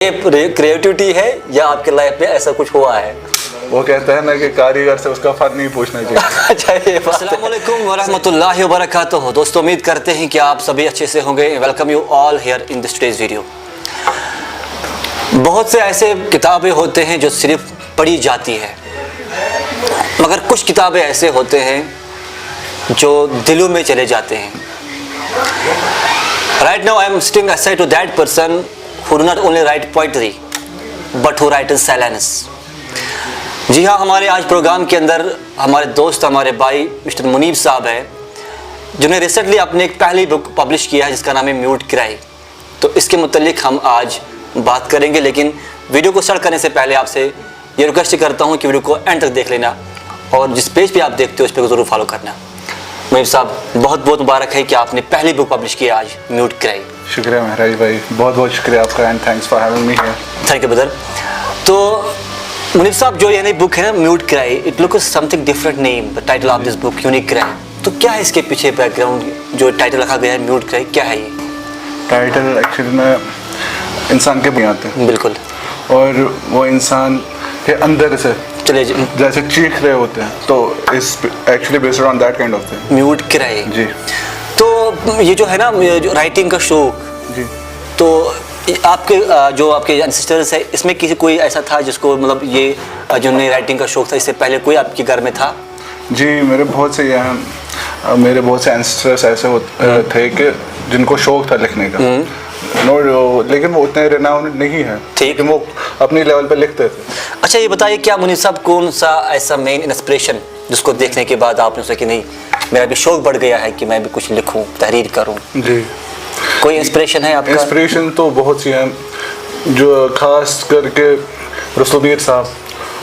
ये क्रिएटिविटी है या आपके लाइफ में ऐसा कुछ हुआ है? वो कहते हैं ना कि कारीगर से उसका फन नहीं पूछना चाहिए। अच्छा, ये बात है। अस्सलाम वालेकुम व रहमतुल्लाहि व बरकातुहू। दोस्तों, उम्मीद करते हैं कि आप सभी अच्छे से होंगे। Welcome you all here in this today's video. बहुत से ऐसे किताबें होते हैं जो सिर्फ पढ़ी जाती है, मगर कुछ किताबें ऐसे होते हैं जो दिलों में चले जाते हैं। Right now I am sitting aside to that person who do not only write poetry but who write in silence। जी हाँ, हमारे आज प्रोग्राम के अंदर हमारे दोस्त, हमारे भाई मिस्टर मुनीब साहब हैं, जिन्होंने रिसेंटली अपने एक पहली बुक पब्लिश किया है जिसका नाम है म्यूट क्राई। तो इसके मुतालिक हम आज बात करेंगे, लेकिन वीडियो को स्टार्ट करने से पहले आपसे ये रिक्वेस्ट करता हूँ कि वीडियो को एंड तक देख लेना और जिस पेज पे आप देखते हो उस पर ज़रूर फॉलो करना। मुनीब साहब, बहुत बहुत मुबारक है कि आपने पहली बुक पब्लिश की आज म्यूट क्राई। शुक्रिया महराज भाई, बहुत बहुत शुक्रिया आपका and thanks for having me here. Thank you brother. तो मुनीब साहब, जो ये नई बुक है ना mute cry, it looks something different name, the title of this book unique cry. तो क्या है इसके पीछे बैकग्राउंड, जो टाइटल रखा गया है म्यूट क्राई, क्या है ये? टाइटल एक्चुअली में इंसान के भी आते हैं, बिल्कुल, और वो इंसान के अंदर से चले जैसे चीख रहे होते हैं, तो इस actually based on that kind of thing mute cry ji. तो ये जो है ना, जो राइटिंग का शौक जी, तो आपके जो आपके एंसेस्टर्स है, इसमें किसी कोई ऐसा था जिसको मतलब ये जो नई राइटिंग का शौक था, इससे पहले कोई आपके घर में था? जी, मेरे बहुत से एंसेस्टर्स ऐसे थे कि जिनको शौक था लिखने का, लेकिन वो उतने रिनाउंड नहीं है, ठीक, वो अपनी लेवल पे लिखते थे। अच्छा, ये बताइए, क्या मुनीब साहब कौन सा ऐसा मेन इंस्पिरेशन जिसको देखने के बाद आपने सोचा कि नहीं, मेरा भी शौक बढ़ गया है कि मैं भी कुछ लिखूं, तहरीर करूं? जी, कोई इंस्पिरेशन है आपका? इंस्पिरेशन तो बहुत सी हैं, जो खास करके रसूल मीर साहब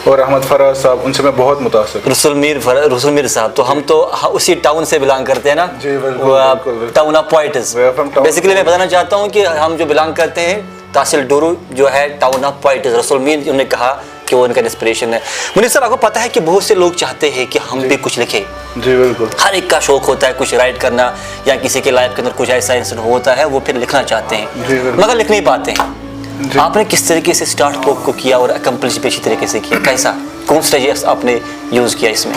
और अहमद फराज साहब, उनसे मैं बहुत मुतासिर। रसूल मीर साहब, तो हम तो उसी टाउन से बिलोंग करते हैं ना जी, बिल्कुल, टाउन ऑफ पोएट्स। बेसिकली मैं बताना चाहता हूँ कि हम जो बिलोंग करते हैं तहसील डोरू जो है टाउन ऑफ पोएट्स। रसूल मीर उन्होंने कहा कि वो उनका इंस्पिरेशन है। मुनीब साहब, आपको पता है कि बहुत से लोग चाहते हैं कि हम भी कुछ लिखें। जी बिल्कुल, हर एक का शौक होता है कुछ राइट करना, या किसी के लाइफ के अंदर कुछ ऐसा इंसिडेंट होता है वो फिर लिखना चाहते हैं मगर लिख नहीं पाते हैं। आपने किस तरीके से स्टार्ट बुक को किया और अकम्प्लिश भी अच्छी तरीके से किया? कैसा, कौन स्ट्रेटजी आपने यूज़ किया इसमें?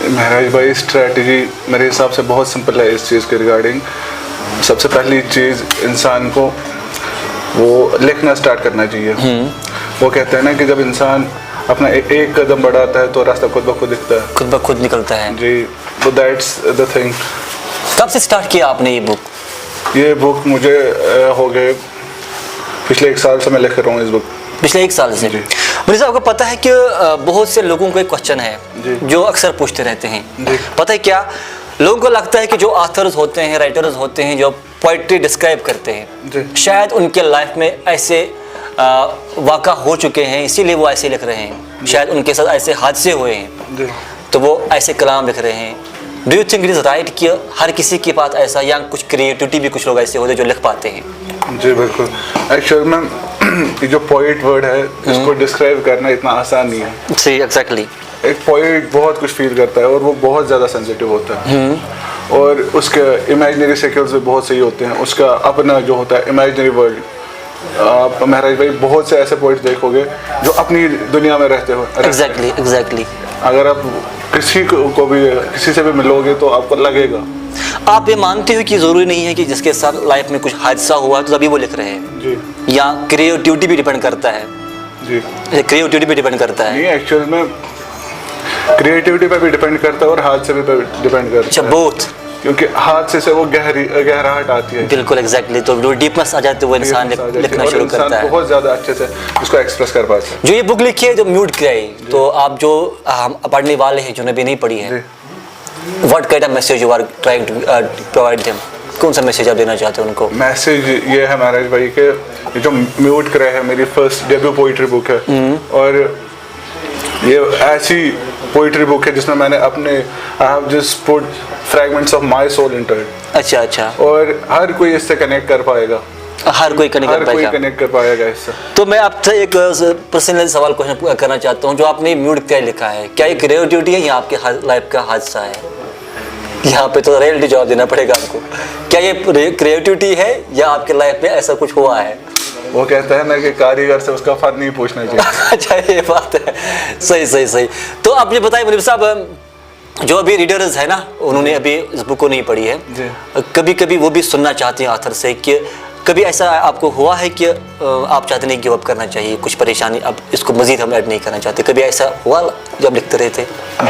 महराज भाई, स्ट्रेटजी मेरे हिसाब से बहुत सिंपल है इस चीज़ के रिगार्डिंग। सबसे पहली चीज़, इंसान को वो लिखना स्टार्ट करना चाहिए। वो कहते हैं ना कि जब इंसान अपना एक कदम बढ़ाता है तो रास्ता खुद ब खुद दिखता है, खुद ब खुद निकलता है जी। तो दैट्स द थिंग। कब से स्टार्ट किया आपने ये बुक? ये बुक मुझे हो गए पिछले 1 साल से मैं लिख रहा हूँ इस बुक। पिछले 1 साल से? मुझे आपको पता है कि बहुत से लोगों को एक क्वेश्चन है जो अक्सर पूछते रहते हैं। पता है क्या, लोगों को लगता है कि जो ऑथर्स होते हैं, राइटर्स होते हैं, जो पोइट्री डिस्क्राइब करते हैं, शायद उनके लाइफ में ऐसे वाक़ा हो चुके हैं, इसीलिए वो ऐसे लिख रहे हैं। शायद उनके साथ ऐसे हादसे हुए हैं तो वो ऐसे कलाम लिख रहे हैं। Do you think it is right कि हर किसी के पास ऐसा, या कुछ क्रिएटिविटी भी कुछ लोग ऐसे होते हैं जो लिख पाते हैं? जी बिल्कुल। एक्चुअल में ये जो पोइट वर्ड है, इसको डिस्क्राइब करना इतना आसान नहीं है। जी, एग्जैक्टली। एक पोइट बहुत कुछ फील करता है और वो बहुत ज़्यादा सेंसिटिव होता है, और उसके इमेजिनरी स्किल्स भी बहुत सही होते हैं, उसका अपना जो होता है इमेजिनरी वर्ल्ड। आप महराज भाई बहुत से ऐसे पोइट्स देखोगे जो अपनी दुनिया में रहते हो। एग्जैक्टली। अगर आप किसी से भी मिलोगे तो आपको लगेगा। आप ये मानते हो कि ज़रूरी नहीं है कि जिसके साथ लाइफ में कुछ हादसा हुआ तो तभी वो लिख रहे हैं जी, या क्रिएटिविटी भी डिपेंड करता है? जी, क्रिएटिविटी भी डिपेंड करता है। नहीं, एक्चुअल में क्रिएटिविटी पे भी डिपेंड करता है और हादसे पे डिपेंड करता है। अच्छा, बोथ? क्योंकि हादसे से वो गहराहट आती है। बिल्कुल, एग्जैक्टली। तो जो डीपनेस आ जाती है वो इंसान लिखना शुरू करता है, बहुत ज़्यादा अच्छे से उसको एक्सप्रेस कर पाता है। जो ये बुक लिखी है जो म्यूट क्राई, तो आप जो पढ़ने वाले हैं जिन्होंने भी नहीं पढ़ी है, what kind of message you are trying to provide them? कौन सा मैसेज आप देना चाहते हैं उनको? मैसेज ये है महाराज भाई के, ये जो म्यूट क्राई है मेरी फर्स्ट डेब्यू पोइट्री बुक है, और ये ऐसी पोइट्री बुक है जिसमें मैंने अपने I have just put fragments of my soul into it. अच्छा। और हर कोई इससे कनेक्ट कर पाएगा, हर कोई कनेक्ट कर पाएगा इससे। तो मैं आपसे एक पर्सनल सवाल क्वेश्चन करना चाहता हूँ, जो आपने म्यूट क्राई लिखा है, क्या ये क्रिएटिविटी है या आपके लाइफ का हादसा है? यहाँ पे तो रियलिटी जवाब देना पड़ेगा आपको। क्या ये क्रिएटिविटी है या आपके लाइफ में ऐसा कुछ हुआ है? वो कहता है ना कि कारीगर से उसका फन नहीं पूछना चाहिए। अच्छा, ये बात है। सही सही सही। तो आप ये बताइए मुनीब साहब, जो अभी रीडर्स है ना, उन्होंने अभी इस बुक को नहीं पढ़ी है, कभी कभी वो भी सुनना चाहते हैं ऑथर से कि कभी ऐसा आपको हुआ है कि आप चाहते नहीं गिव अप करना चाहिए, कुछ परेशानी, अब इसको मजीद हम ऐड नहीं करना चाहते, कभी ऐसा हुआ जब लिखते रहे थे?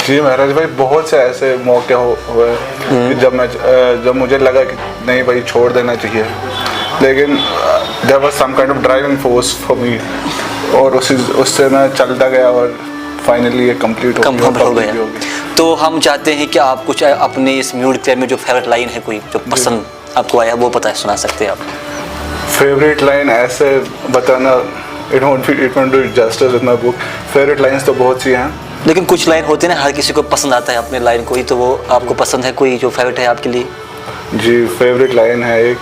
जी महाराज भाई, बहुत से ऐसे मौके हुए कि जब मुझे लगा कि नहीं भाई छोड़ देना चाहिए, लेकिन there was some kind of driving force for me, और उससे मैं चलता गया और फाइनली ये कंप्लीट हो गया। तो हम चाहते हैं कि आप कुछ अपने इस म्यूट क्राई में जो फेवरेट लाइन है, कोई जो पसंद आपको आया, वो सुना सकते हैं आप? फेवरेट लाइन ऐसे बताना, it won't do justice with my book. Favourite lines तो बहुत सी हैं, लेकिन कुछ लाइन होती है ना, हर किसी को पसंद आता है अपने लाइन कोई, तो वो आपको पसंद है कोई जो फेवरेट है आपके लिए? जी, फेवरेट लाइन है एक,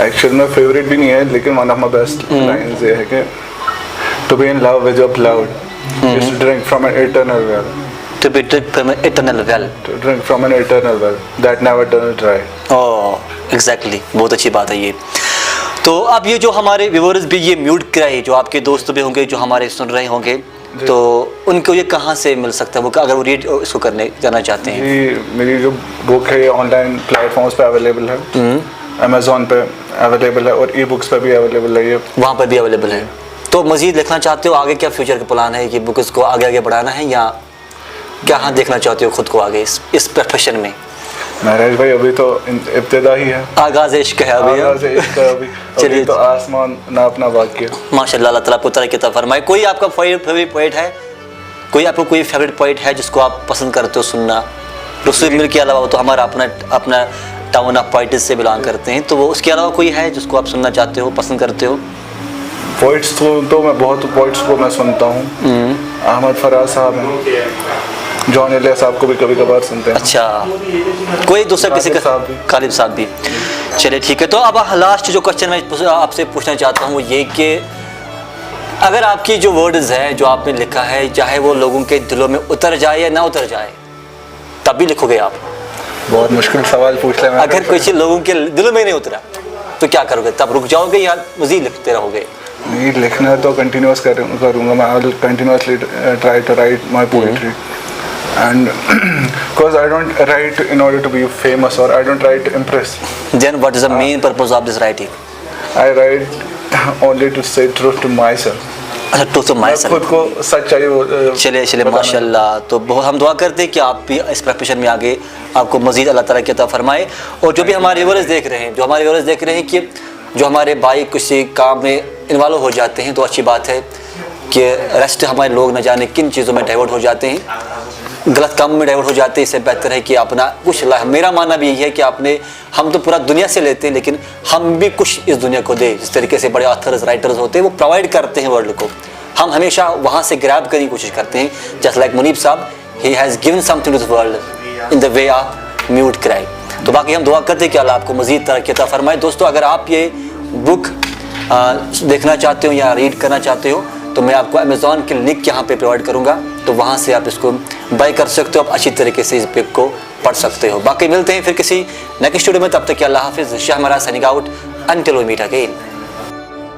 एक्चुअल में फेवरेट भी नहीं है, लेकिन one of my best lines ये है कि to be in love with your cloud is to drink from an eternal well. To be drink from an eternal well. To drink from an eternal well that never turns dry. Oh, exactly. बहुत अच्छी बात है ये। तो अब ये जो हमारे व्यूअर्स भी ये म्यूट क्राई, जो आपके दोस्त भी होंगे जो हमारे सुन रहे होंगे, तो उनको ये कहाँ से मिल सकता है, वो अगर वो रीड इसको करना चाहते हैं? जी, मेरी जो बुक है ये ऑनलाइन प्लेटफॉर्म्स पे अवेलेबल है, अमेज़ॉन पे अवेलेबल है और ई बुक्स पे भी अवेलेबल है, ये वहाँ पर भी अवेलेबल है। तो मज़ीद लिखना चाहते हो, आगे क्या फ्यूचर का प्लान है कि बुक इसको आगे बढ़ाना है, या क्या हाँ देखना चाहते हो खुद को आगे इस प्रोफेशन में? महाराज भाई, अभी तो इब्तिदा ही है, आगाज़ इश्क है अभी। चलिए, तो आसमान ना अपना वाक्य। माशाल्लाह, अल्लाह ताला आपको तरक्की अता फरमाए। कोई आपका फेवरेट पोएट है, कोई फेवरेट पोएट है जिसको आप पसंद करते हो सुनना? रसूल मिल के अलावा तो हमारा अपना टाउन ऑफ पोइट्स से बिलोंग करते हैं, तो वो उसके अलावा कोई है जिसको आप सुनना चाहते हो, पसंद करते हो? पोइट्स तो मैं बहुत पोइट्स को मैं सुनता हूँ। अहमद फराज साहब हैं, जॉन एलिया साहब को भी कभी कभार सुनते हैं। अच्छा, कोई दूसरा किसी का? गालिब साहब भी। चलिए ठीक है। तो अब लास्ट जो क्वेश्चन मैं आपसे पूछना चाहता हूँ वो ये कि अगर आपकी जो वर्ड्स है जो आपने लिखा है, चाहे वो लोगों के दिलों में उतर जाए या ना उतर जाए, तब भी लिखोगे आप? बहुत मुश्किल सवाल पूछ लिया। अगर कोई चीज़ लोगों के दिलों में नहीं उतरा तो क्या करोगे? तब रुक जाओगे या मज़ीद लिखते रहोगे? नहीं, लिखना तो कंटिन्यूस करूँगा मैं। I will continuously try to write my poetry, and because I don't write in order to be famous, or I don't write to impress. Then what is the main purpose of this writing? I write only to say truth to myself. अच्छा, to myself. खुद को सच्चाई। चलिए माशाल्लाह। तो बहुत हम दुआ करते हैं कि आप भी इस प्रोफेशन में आगे आपको मज़ीद अल्लाह ताला की अता फरमाए। और जो भी हमारे व्यूअर्स देख रहे हैं, कि जो हमारे भाई किसी काम में इन्वॉल्व हो जाते हैं, तो अच्छी बात है कि रेस्ट हमारे लोग न जाने किन चीज़ों में डाइवर्ट हो जाते हैं, गलत काम में डाइवर्ट हो जाते हैं। इससे बेहतर है कि अपना कुछ, मेरा मानना भी यही है कि हम तो पूरा दुनिया से लेते हैं, लेकिन हम भी कुछ इस दुनिया को दें। जिस तरीके से बड़े ऑथर्स राइटर्स होते हैं वो प्रोवाइड करते हैं वर्ल्ड को, हम हमेशा वहाँ से ग्रैब करने की कोशिश करते हैं। जस्ट लाइक मुनीब साहब, he has given something to the world in the way of mute cry. तो बाकी हम दुआ करते हैं कि अल्लाह आपको मज़ीद तरक्की अता फरमाए। दोस्तों, अगर आप ये बुक देखना चाहते हो या रीड करना चाहते हो, तो मैं आपको अमेज़ॉन के लिंक यहाँ पे प्रोवाइड करूँगा, तो वहाँ से आप इसको बाय कर सकते हो, आप अच्छी तरीके से इस बुक को पढ़ सकते हो। बाकी मिलते हैं फिर किसी नेक्स्ट वीडियो में, तब तक के अल्लाह हाफिज़। Shah Mara signing out, until we meet again.